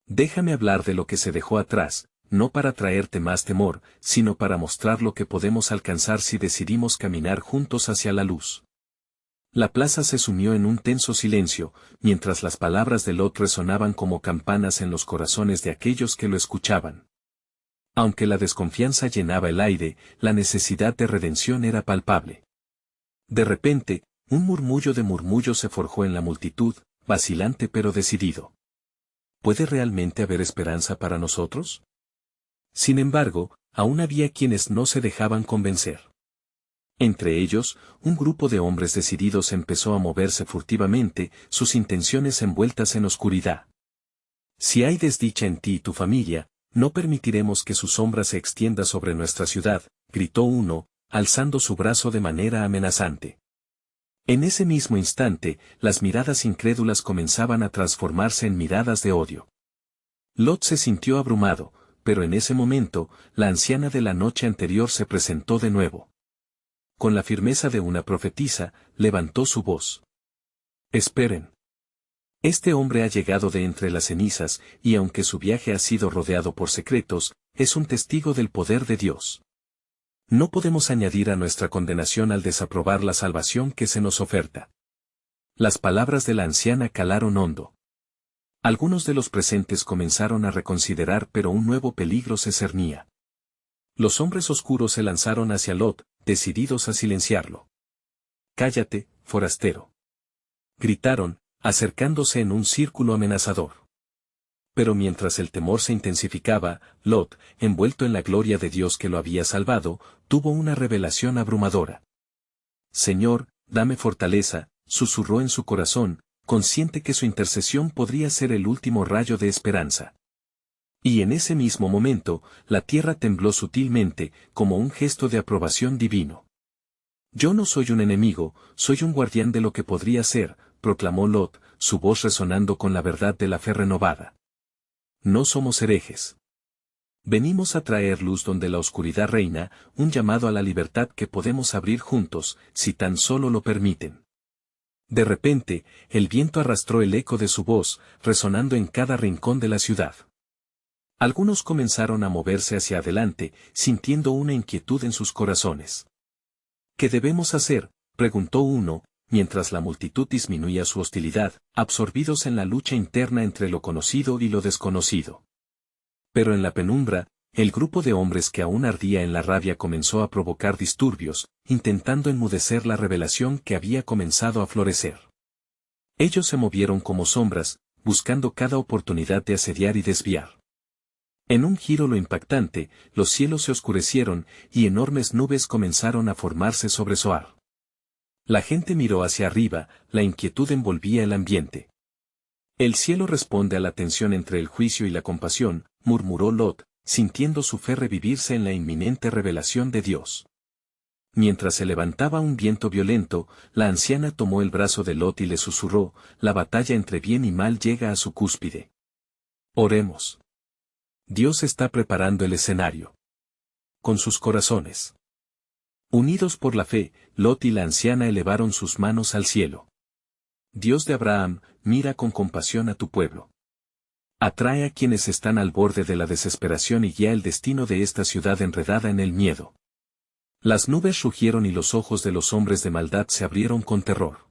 A: Déjame hablar de lo que se dejó atrás, no para traerte más temor, sino para mostrar lo que podemos alcanzar si decidimos caminar juntos hacia la luz. La plaza se sumió en un tenso silencio, mientras las palabras de Lot resonaban como campanas en los corazones de aquellos que lo escuchaban. Aunque la desconfianza llenaba el aire, la necesidad de redención era palpable. De repente, un murmullo de murmullos se forjó en la multitud, vacilante pero decidido. ¿Puede realmente haber esperanza para nosotros? Sin embargo, aún había quienes no se dejaban convencer. Entre ellos, un grupo de hombres decididos empezó a moverse furtivamente, sus intenciones envueltas en oscuridad. Si hay desdicha en ti y tu familia, no permitiremos que su sombra se extienda sobre nuestra ciudad, gritó uno, alzando su brazo de manera amenazante. En ese mismo instante, las miradas incrédulas comenzaban a transformarse en miradas de odio. Lot se sintió abrumado, pero en ese momento, la anciana de la noche anterior se presentó de nuevo. Con la firmeza de una profetisa, levantó su voz. Esperen. Este hombre ha llegado de entre las cenizas, y aunque su viaje ha sido rodeado por secretos, es un testigo del poder de Dios. No podemos añadir a nuestra condenación al desaprobar la salvación que se nos oferta. Las palabras de la anciana calaron hondo. Algunos de los presentes comenzaron a reconsiderar, pero un nuevo peligro se cernía. Los hombres oscuros se lanzaron hacia Lot, decididos a silenciarlo. «Cállate, forastero», gritaron, acercándose en un círculo amenazador. Pero mientras el temor se intensificaba, Lot, envuelto en la gloria de Dios que lo había salvado, tuvo una revelación abrumadora. «Señor, dame fortaleza», susurró en su corazón, consciente que su intercesión podría ser el último rayo de esperanza. Y en ese mismo momento, la tierra tembló sutilmente, como un gesto de aprobación divino. «Yo no soy un enemigo, soy un guardián de lo que podría ser», proclamó Lot, su voz resonando con la verdad de la fe renovada. «No somos herejes. Venimos a traer luz donde la oscuridad reina, un llamado a la libertad que podemos abrir juntos, si tan solo lo permiten». De repente, el viento arrastró el eco de su voz, resonando en cada rincón de la ciudad. Algunos comenzaron a moverse hacia adelante, sintiendo una inquietud en sus corazones. «¿Qué debemos hacer?», preguntó uno, mientras la multitud disminuía su hostilidad, absorbidos en la lucha interna entre lo conocido y lo desconocido. Pero en la penumbra, el grupo de hombres que aún ardía en la rabia comenzó a provocar disturbios, intentando enmudecer la revelación que había comenzado a florecer. Ellos se movieron como sombras, buscando cada oportunidad de asediar y desviar. En un giro lo impactante, los cielos se oscurecieron y enormes nubes comenzaron a formarse sobre Zoar. La gente miró hacia arriba, la inquietud envolvía el ambiente. «El cielo responde a la tensión entre el juicio y la compasión», murmuró Lot, sintiendo su fe revivirse en la inminente revelación de Dios. Mientras se levantaba un viento violento, la anciana tomó el brazo de Lot y le susurró: «La batalla entre bien y mal llega a su cúspide. Oremos. Dios está preparando el escenario». Con sus corazones unidos por la fe, Lot y la anciana elevaron sus manos al cielo. «Dios de Abraham, mira con compasión a tu pueblo. Atrae a quienes están al borde de la desesperación y guía el destino de esta ciudad enredada en el miedo». Las nubes rugieron y los ojos de los hombres de maldad se abrieron con terror.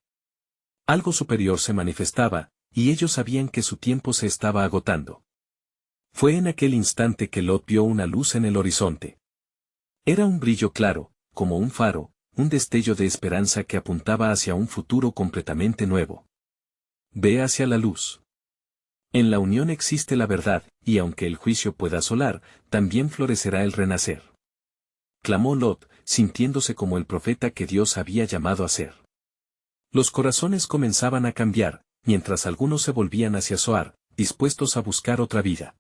A: Algo superior se manifestaba, y ellos sabían que su tiempo se estaba agotando. Fue en aquel instante que Lot vio una luz en el horizonte. Era un brillo claro, como un faro, un destello de esperanza que apuntaba hacia un futuro completamente nuevo. «Ve hacia la luz. En la unión existe la verdad, y aunque el juicio pueda asolar, también florecerá el renacer», clamó Lot, sintiéndose como el profeta que Dios había llamado a ser. Los corazones comenzaban a cambiar, mientras algunos se volvían hacia Zoar, dispuestos a buscar otra vida.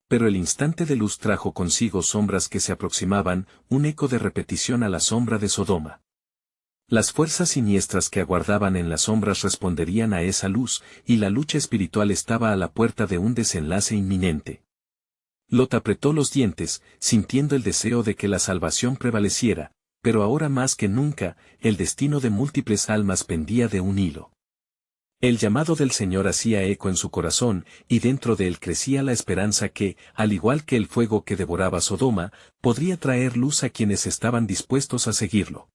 A: Pero el instante de luz trajo consigo sombras que se aproximaban, un eco de repetición a la sombra de Sodoma. Las fuerzas siniestras que aguardaban en las sombras responderían a esa luz, y la lucha espiritual estaba a la puerta de un desenlace inminente. Lot apretó los dientes, sintiendo el deseo de que la salvación prevaleciera, pero ahora más que nunca, el destino de múltiples almas pendía de un hilo. El llamado del Señor hacía eco en su corazón, y dentro de él crecía la esperanza que, al igual que el fuego que devoraba Sodoma, podría traer luz a quienes estaban dispuestos a seguirlo.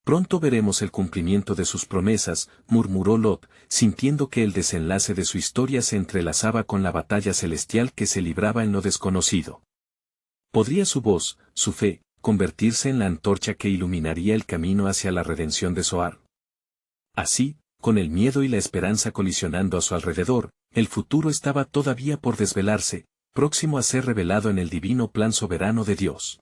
A: «Pronto veremos el cumplimiento de sus promesas», murmuró Lot, sintiendo que el desenlace de su historia se entrelazaba con la batalla celestial que se libraba en lo desconocido. ¿Podría su voz, su fe, convertirse en la antorcha que iluminaría el camino hacia la redención de Zoar? Así, con el miedo y la esperanza colisionando a su alrededor, el futuro estaba todavía por desvelarse, próximo a ser revelado en el divino plan soberano de Dios.